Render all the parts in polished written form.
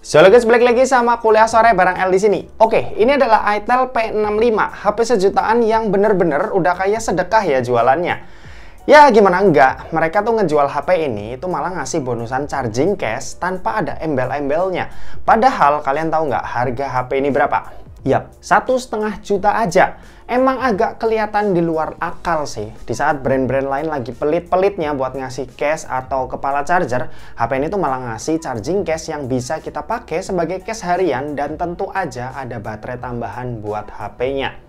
So guys, balik lagi sama kuliah sore bareng El di sini. Oke, ini adalah Itel P65, HP sejutaan yang bener-bener udah kayak sedekah ya jualannya. Ya gimana enggak, mereka tuh ngejual HP ini itu malah ngasih bonusan charging case tanpa ada embel-embelnya. Padahal kalian tahu nggak harga HP ini berapa? Yap, 1,5 juta aja. Emang agak kelihatan di luar akal sih. Di saat brand-brand lain lagi pelit-pelitnya buat ngasih case atau kepala charger, HP ini tuh malah ngasih charging case yang bisa kita pakai sebagai case harian dan tentu aja ada baterai tambahan buat HP-nya.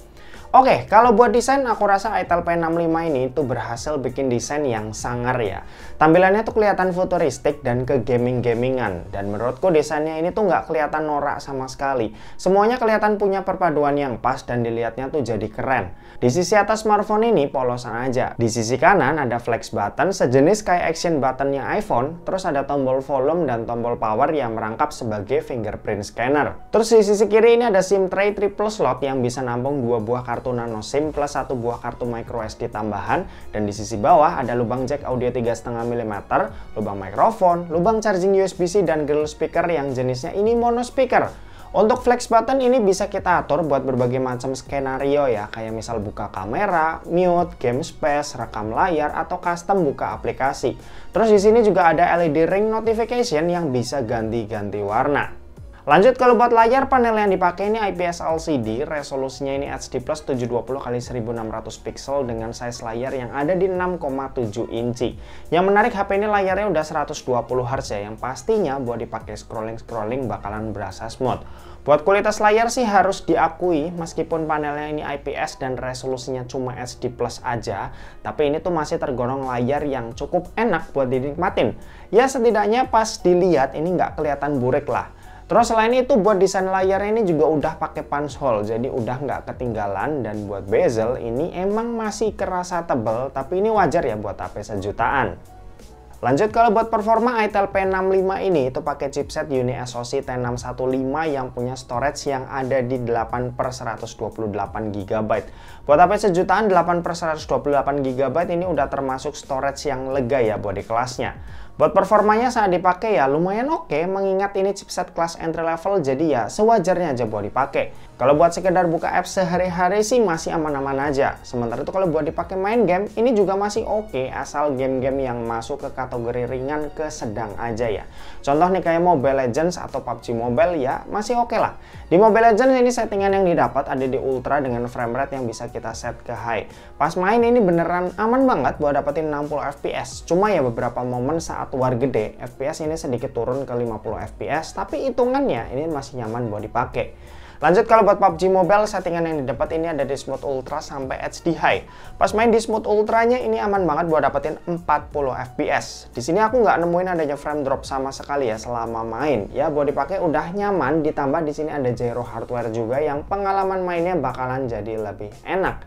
Oke, kalau buat desain aku rasa Itel P65 ini tuh berhasil bikin desain yang sangar ya. Tampilannya tuh kelihatan futuristik dan ke gaming-gamingan. Dan menurutku desainnya ini tuh nggak kelihatan norak sama sekali. Semuanya kelihatan punya perpaduan yang pas dan dilihatnya tuh jadi keren. Di sisi atas smartphone ini polosan aja. Di sisi kanan ada flex button sejenis kayak action buttonnya iPhone. Terus ada tombol volume dan tombol power yang merangkap sebagai fingerprint scanner. Terus di sisi kiri ini ada SIM tray triple slot yang bisa nampung 2 buah kartu nano SIM plus 1 buah kartu micro SD tambahan, dan di sisi bawah ada lubang jack audio 3,5 mm, lubang mikrofon, lubang charging USB-C dan grill speaker yang jenisnya ini mono speaker. Untuk flex button ini bisa kita atur buat berbagai macam skenario ya, kayak misal buka kamera, mute, game space, rekam layar, atau custom buka aplikasi. Terus di sini juga ada LED ring notification yang bisa ganti-ganti warna. Lanjut, kalau buat layar, panel yang dipakai ini IPS LCD, resolusinya ini HD Plus 720x1600 pixel dengan size layar yang ada di 6,7 inci. Yang menarik, HP ini layarnya udah 120 Hz ya, yang pastinya buat dipakai scrolling-scrolling bakalan berasa smooth. Buat kualitas layar sih harus diakui, meskipun panelnya ini IPS dan resolusinya cuma HD Plus aja, tapi ini tuh masih tergolong layar yang cukup enak buat dinikmatin. Ya setidaknya pas dilihat ini nggak kelihatan burik lah. Terus selain itu buat desain layar ini juga udah pakai punch hole, jadi udah nggak ketinggalan, dan buat bezel ini emang masih kerasa tebel, tapi ini wajar ya buat HP sejutaan. Lanjut, kalau buat performa Itel P65 ini itu pakai chipset UniSoC T615 yang punya storage yang ada di 8/128 GB. Buat HP sejutaan 8/128 GB ini udah termasuk storage yang lega ya buat di kelasnya. Buat performanya saat dipakai ya lumayan oke, mengingat ini chipset kelas entry level, jadi ya sewajarnya aja buat dipakai. Kalau buat sekedar buka apps sehari-hari sih masih aman-aman aja. Sementara itu kalau buat dipakai main game ini juga masih oke, asal game-game yang masuk ke kategori ringan ke sedang aja ya. Contoh nih kayak Mobile Legends atau PUBG Mobile ya masih oke lah. Di Mobile Legends ini settingan yang didapat ada di ultra dengan frame rate yang bisa kita set ke high. Pas main ini beneran aman banget buat dapetin 60 fps. Cuma ya beberapa momen saat war gede, FPS ini sedikit turun ke 50 fps, tapi hitungannya ini masih nyaman buat dipakai. Lanjut, kalau buat PUBG Mobile, settingan yang didapat ini ada di Smooth Ultra sampai HD High. Pas main di Smooth Ultranya ini aman banget buat dapetin 40 fps. Di sini aku nggak nemuin adanya frame drop sama sekali ya selama main. Ya buat dipakai udah nyaman, ditambah di sini ada gyro hardware juga yang pengalaman mainnya bakalan jadi lebih enak.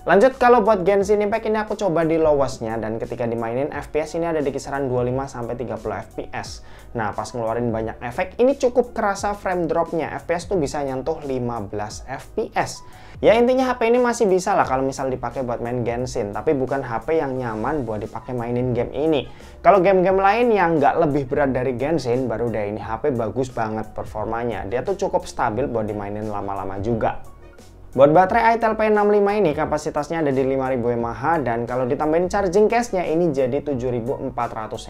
Lanjut, kalau buat Genshin Impact ini aku coba di lowestnya, dan ketika dimainin FPS ini ada di kisaran 25-30 fps. Nah pas ngeluarin banyak efek ini cukup kerasa frame dropnya, FPS tuh bisa nyentuh 15 fps. Ya intinya HP ini masih bisa lah kalau misal dipakai buat main Genshin, tapi bukan HP yang nyaman buat dipakai mainin game ini. Kalau game-game lain yang nggak lebih berat dari Genshin, baru deh ini HP bagus banget performanya. Dia tuh cukup stabil buat dimainin lama-lama juga. Buat baterai Itel P65 ini kapasitasnya ada di 5000 mAh, dan kalau ditambahin charging case-nya ini jadi 7400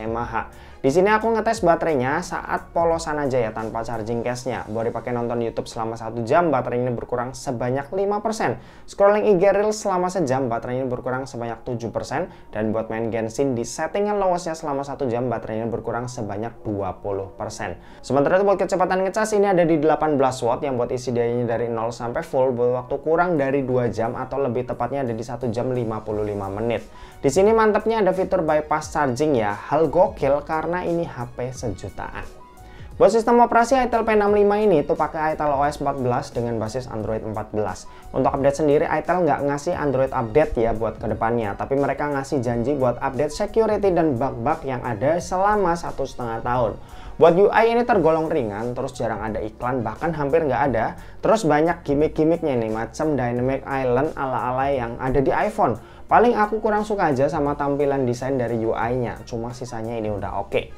mAh. Di sini aku ngetes baterainya saat polosan aja ya tanpa charging case-nya. Buat dipakai nonton YouTube selama 1 jam, baterai ini berkurang sebanyak 5%. Scrolling IG Reels selama sejam, baterai ini berkurang sebanyak 7%. Dan buat main Genshin di settingan lowestnya selama 1 jam, baterai ini berkurang sebanyak 20%. Sementara itu buat kecepatan ngecas ini ada di 18 watt yang buat isi dayanya dari 0 sampai full buat waktu kurang dari 2 jam, atau lebih tepatnya ada di 1 jam 55 menit. Di sini mantepnya ada fitur bypass charging ya, hal gokil karena ini HP sejutaan. Buat sistem operasi Itel P65 ini tuh pakai Itel OS 14 dengan basis Android 14. Untuk update sendiri Itel nggak ngasih Android update ya buat kedepannya, tapi mereka ngasih janji buat update security dan bug-bug yang ada selama 1,5 tahun. Buat UI ini tergolong ringan, terus jarang ada iklan, bahkan hampir nggak ada. Terus banyak gimmick-gimmicknya nih, macam Dynamic Island ala-ala yang ada di iPhone. Paling aku kurang suka aja sama tampilan desain dari UI-nya, cuma sisanya ini udah oke.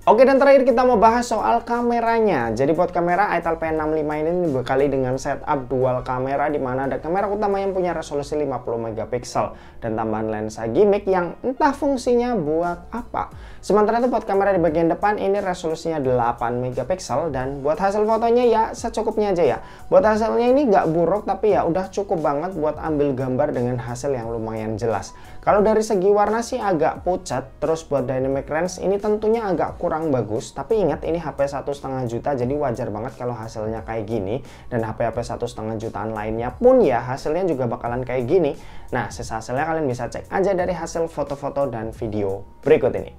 Oke, dan terakhir kita mau bahas soal kameranya. Jadi buat kamera Itel P65 ini dibekali dengan setup dual kamera, di mana ada kamera utama yang punya resolusi 50 megapiksel dan tambahan lensa gimmick yang entah fungsinya buat apa. Sementara itu buat kamera di bagian depan ini resolusinya 8 megapiksel, dan buat hasil fotonya ya secukupnya aja ya. Buat hasilnya ini nggak buruk, tapi ya udah cukup banget buat ambil gambar dengan hasil yang lumayan jelas. Kalau dari segi warna sih agak pucat, terus buat dynamic range ini tentunya agak kurang bagus, tapi ingat ini HP 1,5 juta, jadi wajar banget kalau hasilnya kayak gini, dan HP-HP 1,5 jutaan lainnya pun ya hasilnya juga bakalan kayak gini. Nah, sisa hasilnya kalian bisa cek aja dari hasil foto-foto dan video berikut ini.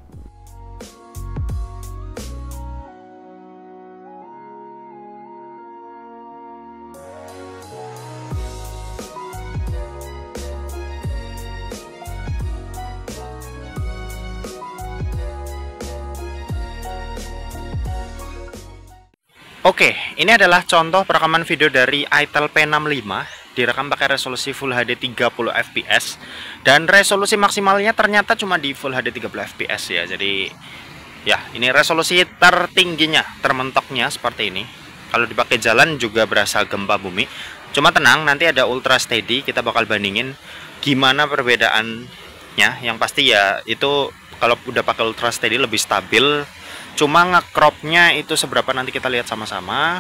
Oke, ini adalah contoh perekaman video dari Itel P65, direkam pakai resolusi Full HD 30 fps, dan resolusi maksimalnya ternyata cuma di Full HD 30 fps ya. Jadi ya, ini resolusi tertingginya, termentoknya seperti ini. Kalau dipakai jalan juga berasa gempa bumi. Cuma tenang, nanti ada Ultra Steady, kita bakal bandingin gimana perbedaannya. Yang pasti ya itu kalau udah pakai Ultra Steady lebih stabil. Cuma ngecropnya itu seberapa nanti kita lihat sama-sama.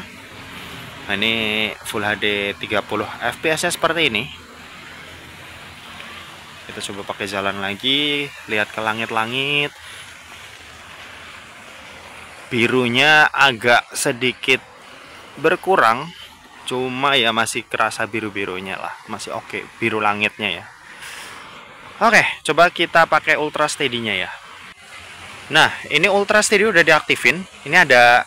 Nah, ini Full HD 30 fps nya seperti ini. Kita coba pakai jalan lagi, lihat ke langit-langit. Birunya agak sedikit berkurang, cuma ya masih kerasa biru-birunya lah, masih oke biru langitnya ya. Oke, coba kita pakai Ultra Steady-nya ya. Nah, ini Ultra Steady udah diaktifin. Ini ada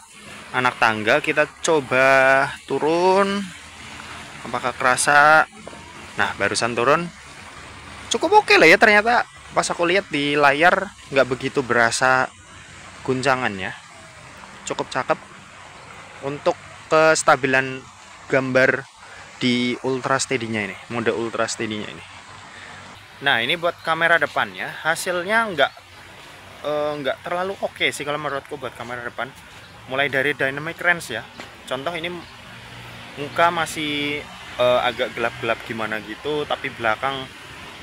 anak tangga, kita coba turun. Apakah kerasa? Nah, barusan turun. Cukup oke lah ya, ternyata pas aku lihat di layar nggak begitu berasa guncangannya. Cukup cakep untuk kestabilan gambar di Ultra Steady-nya ini, mode Ultra Steady-nya ini. Nah, ini buat kamera depannya, hasilnya nggak terlalu oke sih kalau menurutku buat kamera depan. Mulai dari dynamic range ya, contoh ini muka masih agak gelap-gelap gimana gitu, tapi belakang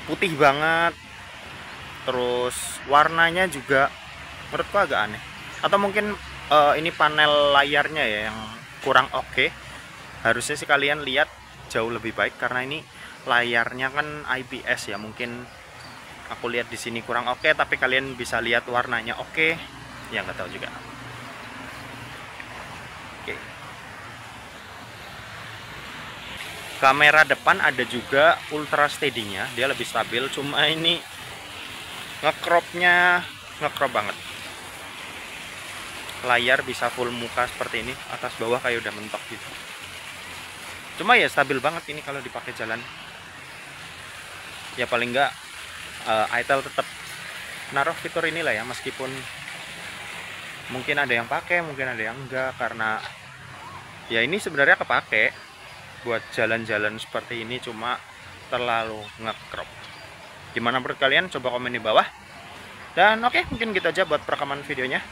putih banget. Terus warnanya juga menurutku agak aneh, atau mungkin ini panel layarnya ya yang kurang oke. Harusnya sih kalian lihat jauh lebih baik, karena ini layarnya kan IPS ya. Mungkin aku lihat di sini kurang oke, tapi kalian bisa lihat warnanya oke. Ya nggak tahu juga. Oke. Kamera depan ada juga Ultra Steady-nya, dia lebih stabil. Cuma ini ngecropnya ngecrop banget. Layar bisa full muka seperti ini, atas bawah kayak udah mentok gitu. Cuma ya stabil banget ini kalau dipakai jalan. Ya paling nggak Itel tetap naruh fitur inilah ya, meskipun mungkin ada yang pakai, mungkin ada yang enggak, karena ya ini sebenarnya kepake buat jalan-jalan seperti ini, cuma terlalu ngecrop. Gimana menurut kalian? Coba komen di bawah. Dan oke, mungkin gitu aja buat perekaman videonya.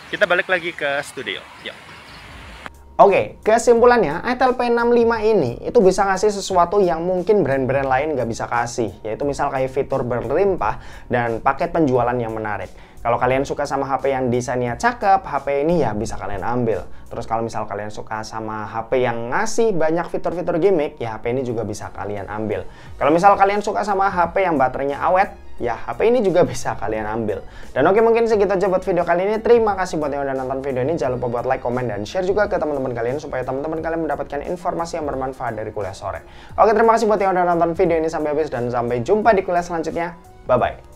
Kita balik lagi ke studio. Yuk. Oke, kesimpulannya Itel P65 ini itu bisa ngasih sesuatu yang mungkin brand-brand lain nggak bisa kasih, yaitu misal kayak fitur berlimpah dan paket penjualan yang menarik. Kalau kalian suka sama HP yang desainnya cakep, HP ini ya bisa kalian ambil. Terus kalau misal kalian suka sama HP yang ngasih banyak fitur-fitur gimmick, ya HP ini juga bisa kalian ambil. Kalau misal kalian suka sama HP yang baterainya awet, ya HP ini juga bisa kalian ambil. Dan oke, mungkin segitu aja buat video kali ini. Terima kasih buat yang udah nonton video ini. Jangan lupa buat like, komen, dan share juga ke teman-teman kalian, supaya teman-teman kalian mendapatkan informasi yang bermanfaat dari kuliah sore. Oke, terima kasih buat yang udah nonton video ini sampai habis, dan sampai jumpa di kuliah selanjutnya. Bye-bye.